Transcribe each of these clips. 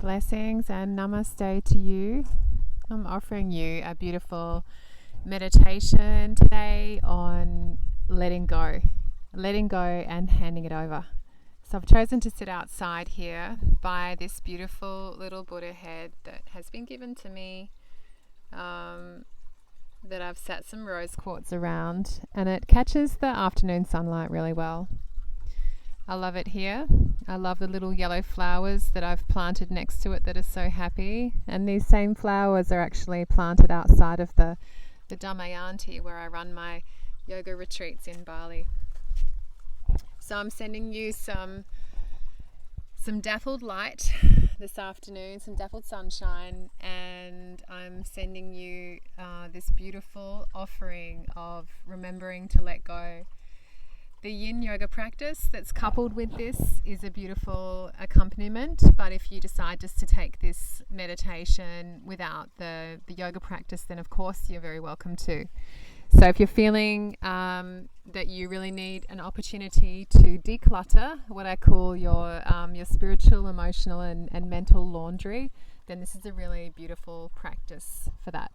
Blessings and namaste to you. I'm offering you a beautiful meditation today on letting go and handing it over. So I've chosen to sit outside here by this beautiful little Buddha head that has been given to me, that I've set some rose quartz around, and it catches the afternoon sunlight really well. I love it here. I love the little yellow flowers that I've planted next to it that are so happy. And these same flowers are actually planted outside of the Damayanti, where I run my yoga retreats in Bali. So I'm sending you some dappled light this afternoon, some dappled sunshine, and I'm sending you this beautiful offering of remembering to let go. The yin yoga practice that's coupled with this is a beautiful accompaniment, but if you decide just to take this meditation without the yoga practice, then of course you're very welcome to. So if you're feeling that you really need an opportunity to declutter what I call your spiritual, emotional and mental laundry, then this is a really beautiful practice for that.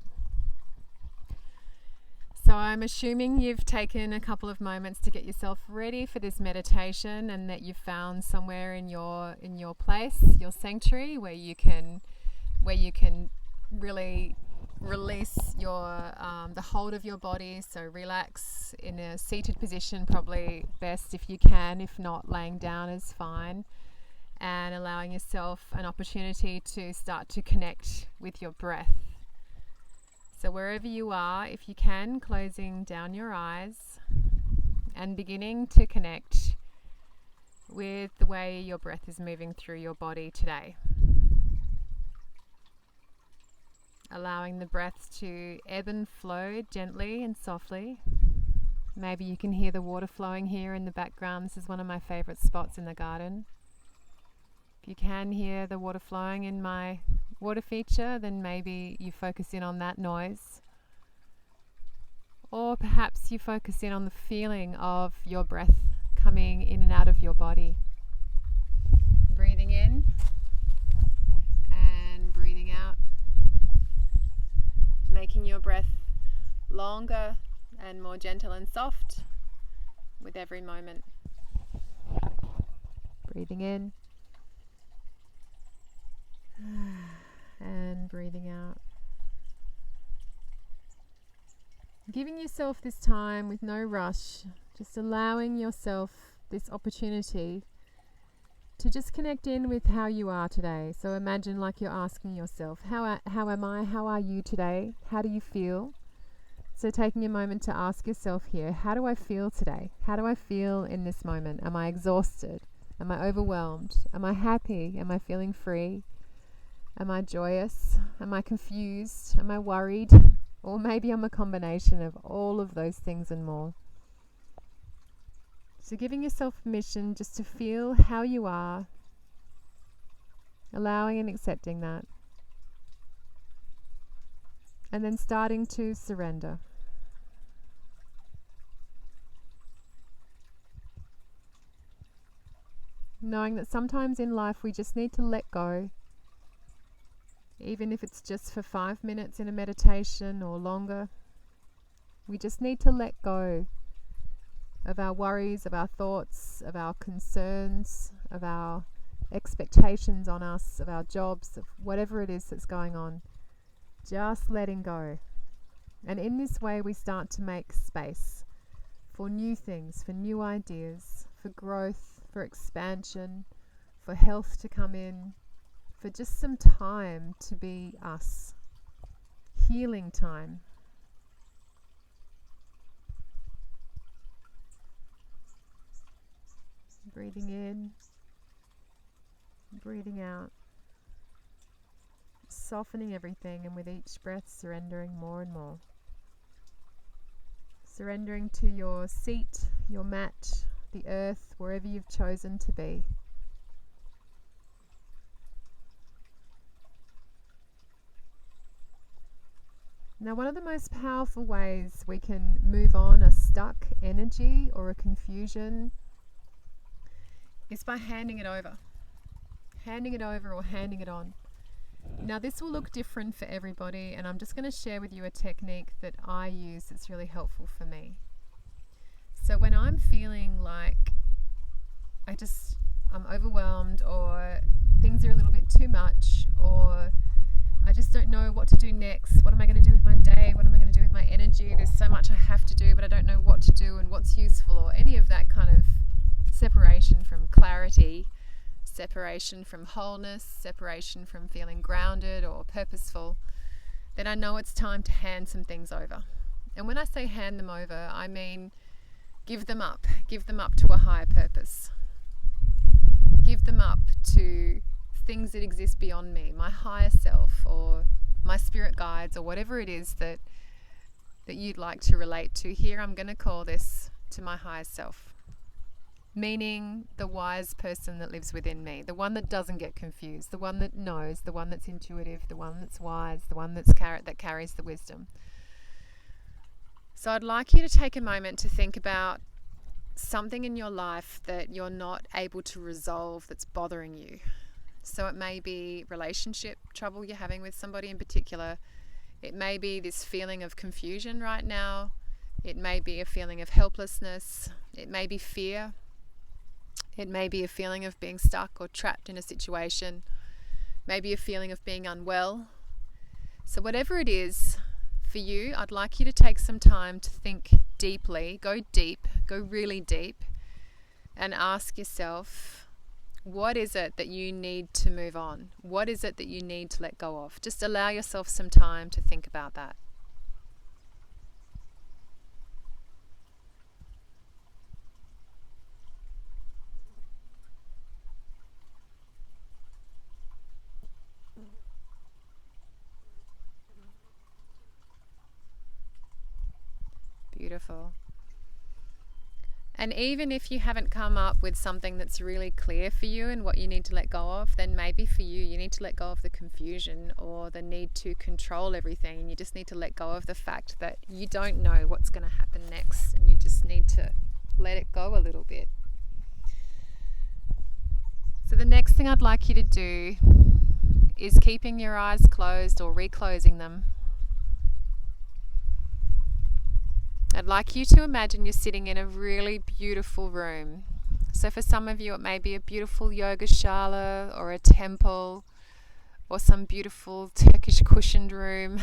So I'm assuming you've taken a couple of moments to get yourself ready for this meditation, and that you've found somewhere in your place, your sanctuary, where you can really release your the hold of your body. So relax in a seated position, probably best if you can. If not, laying down is fine, and allowing yourself an opportunity to start to connect with your breath. So wherever you are, if you can, closing down your eyes and beginning to connect with the way your breath is moving through your body today. Allowing the breath to ebb and flow gently and softly. Maybe you can hear the water flowing here in the background. This is one of my favorite spots in the garden. If you can hear the water flowing in my water feature, then maybe you focus in on that noise. Or perhaps you focus in on the feeling of your breath coming in and out of your body. Breathing in and breathing out. Making your breath longer and more gentle and soft with every moment. Breathing in and breathing out. Giving yourself this time with no rush, just allowing yourself this opportunity to just connect in with how you are today. So imagine like you're asking yourself, how am I? How are you today? How do you feel? So taking a moment to ask yourself here, how do I feel today? How do I feel in this moment? Am I exhausted? Am I overwhelmed? Am I happy? Am I feeling free? Am I joyous? Am I confused? Am I worried? Or maybe I'm a combination of all of those things and more. So giving yourself permission just to feel how you are, allowing and accepting that, and then starting to surrender. Knowing that sometimes in life we just need to let go. Even if it's just for 5 minutes in a meditation or longer, we just need to let go of our worries, of our thoughts, of our concerns, of our expectations on us, of our jobs, of whatever it is that's going on. Just letting go. And in this way we start to make space for new things, for new ideas, for growth, for expansion, for health to come in, for just some time to be us. Healing time. Breathing in, breathing out. Softening everything, and with each breath surrendering more and more. Surrendering to your seat, your mat, the earth, wherever you've chosen to be. Now, one of the most powerful ways we can move on a stuck energy or a confusion is by handing it over. Handing it over or handing it on. Now this will look different for everybody, and I'm just going to share with you a technique that I use that's really helpful for me. So when I'm feeling like I'm overwhelmed, or things are a little bit too much, or I just don't know what to do next. What am I going to do with my day? What am I going to do with my energy? There's so much I have to do, but I don't know what to do and what's useful, or any of that kind of separation from clarity, separation from wholeness, separation from feeling grounded or purposeful, then I know it's time to hand some things over. And when I say hand them over, I mean give them up to a higher purpose. Give them up to things that exist beyond me, my higher self or my spirit guides, or whatever it is that you'd like to relate to. Here I'm going to call this to my higher self, meaning the wise person that lives within me, the one that doesn't get confused, the one that knows, the one that's intuitive, the one that's wise, the one that carries the wisdom. So I'd like you to take a moment to think about something in your life that you're not able to resolve that's bothering you. So it may be relationship trouble you're having with somebody in particular. It may be this feeling of confusion right now. It may be a feeling of helplessness. It may be fear. It may be a feeling of being stuck or trapped in a situation. Maybe a feeling of being unwell. So whatever it is for you, I'd like you to take some time to think deeply, go really deep, and ask yourself, what is it that you need to move on? What is it that you need to let go of? Just allow yourself some time to think about that. Beautiful. And even if you haven't come up with something that's really clear for you and what you need to let go of, then maybe for you need to let go of the confusion or the need to control everything, and you just need to let go of the fact that you don't know what's going to happen next, and you just need to let it go a little bit. So the next thing I'd like you to do is keeping your eyes closed or reclosing them. I'd like you to imagine you're sitting in a really beautiful room. So for some of you, it may be a beautiful yogashala or a temple or some beautiful Turkish cushioned room.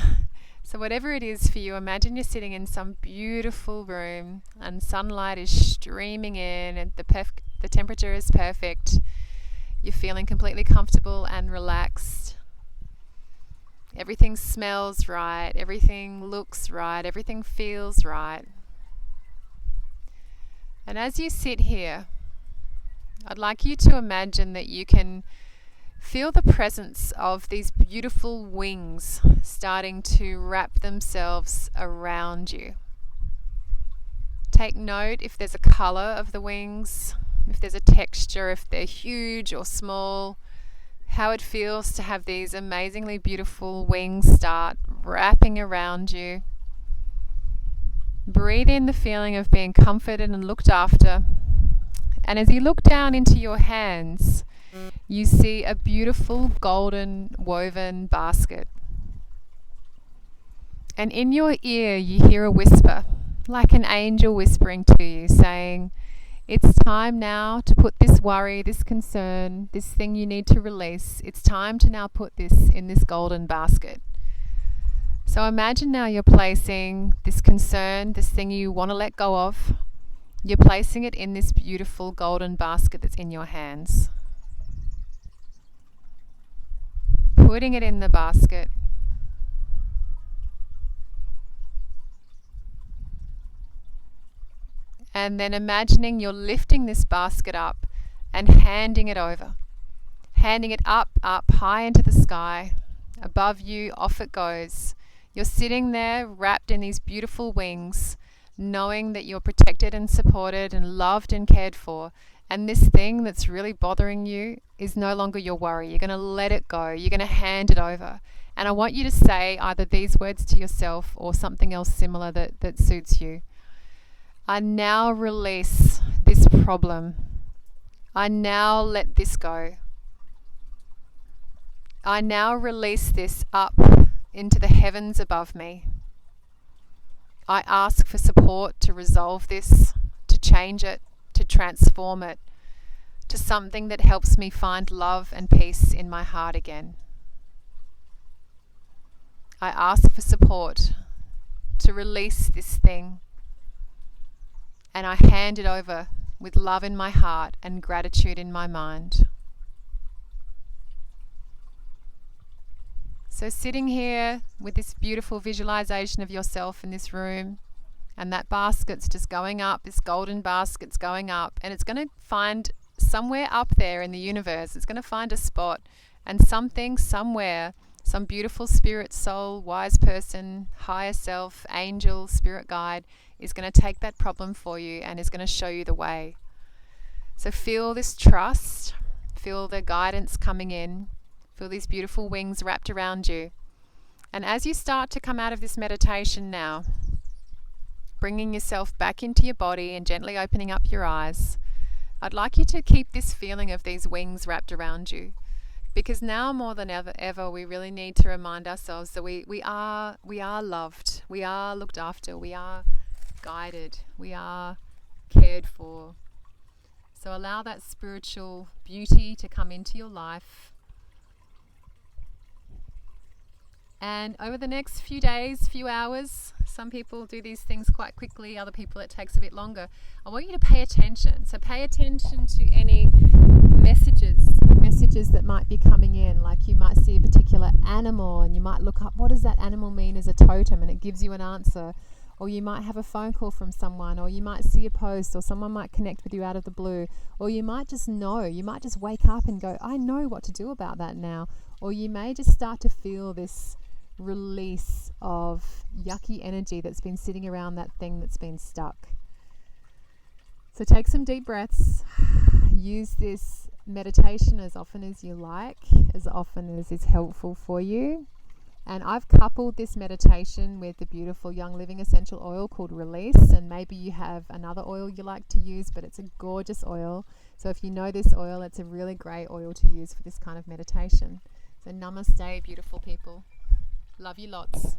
So whatever it is for you, imagine you're sitting in some beautiful room and sunlight is streaming in and the temperature is perfect. You're feeling completely comfortable and relaxed. Everything smells right, everything looks right, everything feels right. And as you sit here, I'd like you to imagine that you can feel the presence of these beautiful wings starting to wrap themselves around you. Take note if there's a color of the wings, if there's a texture, if they're huge or small, how it feels to have these amazingly beautiful wings start wrapping around you. Breathe in the feeling of being comforted and looked after. And as you look down into your hands, you see a beautiful golden woven basket. And in your ear, you hear a whisper, like an angel whispering to you, saying, it's time now to put this worry, this concern, this thing you need to release. It's time to now put this in this golden basket. So imagine now you're placing this concern, this thing you want to let go of, you're placing it in this beautiful golden basket that's in your hands. Putting it in the basket. And then imagining you're lifting this basket up and handing it over. Handing it up, high into the sky. Above you, off it goes. You're sitting there wrapped in these beautiful wings, knowing that you're protected and supported and loved and cared for. And this thing that's really bothering you is no longer your worry. You're going to let it go. You're going to hand it over. And I want you to say either these words to yourself or something else similar that suits you. I now release this problem. I now let this go. I now release this up into the heavens above me. I ask for support to resolve this, to change it, to transform it to something that helps me find love and peace in my heart again. I ask for support to release this thing, and I hand it over with love in my heart and gratitude in my mind. So sitting here with this beautiful visualization of yourself in this room, and that basket's just going up, this golden basket's going up, and it's going to find somewhere up there in the universe, it's going to find a spot, and something somewhere, some beautiful spirit, soul, wise person, higher self, angel, spirit guide is going to take that problem for you and is going to show you the way. So feel this trust, feel the guidance coming in, feel these beautiful wings wrapped around you. And as you start to come out of this meditation now, bringing yourself back into your body and gently opening up your eyes, I'd like you to keep this feeling of these wings wrapped around you, because now more than ever we really need to remind ourselves that we are loved, we are looked after, we are guided, we are cared for. So allow that spiritual beauty to come into your life. And over the next few days, few hours, some people do these things quite quickly, other people it takes a bit longer. I want you to pay attention. So pay attention to any messages that might be coming in. Like you might see a particular animal and you might look up, what does that animal mean as a totem? And it gives you an answer. Or you might have a phone call from someone, or you might see a post, or someone might connect with you out of the blue, or you might just know, you might just wake up and go, I know what to do about that now. Or you may just start to feel this release of yucky energy that's been sitting around that thing that's been stuck. So take some deep breaths. Use this meditation as often as you like, as often as is helpful for you. And I've coupled this meditation with the beautiful Young Living essential oil called Release. And maybe you have another oil you like to use, but it's a gorgeous oil. So if you know this oil, it's a really great oil to use for this kind of meditation. So namaste, beautiful people. Love you lots.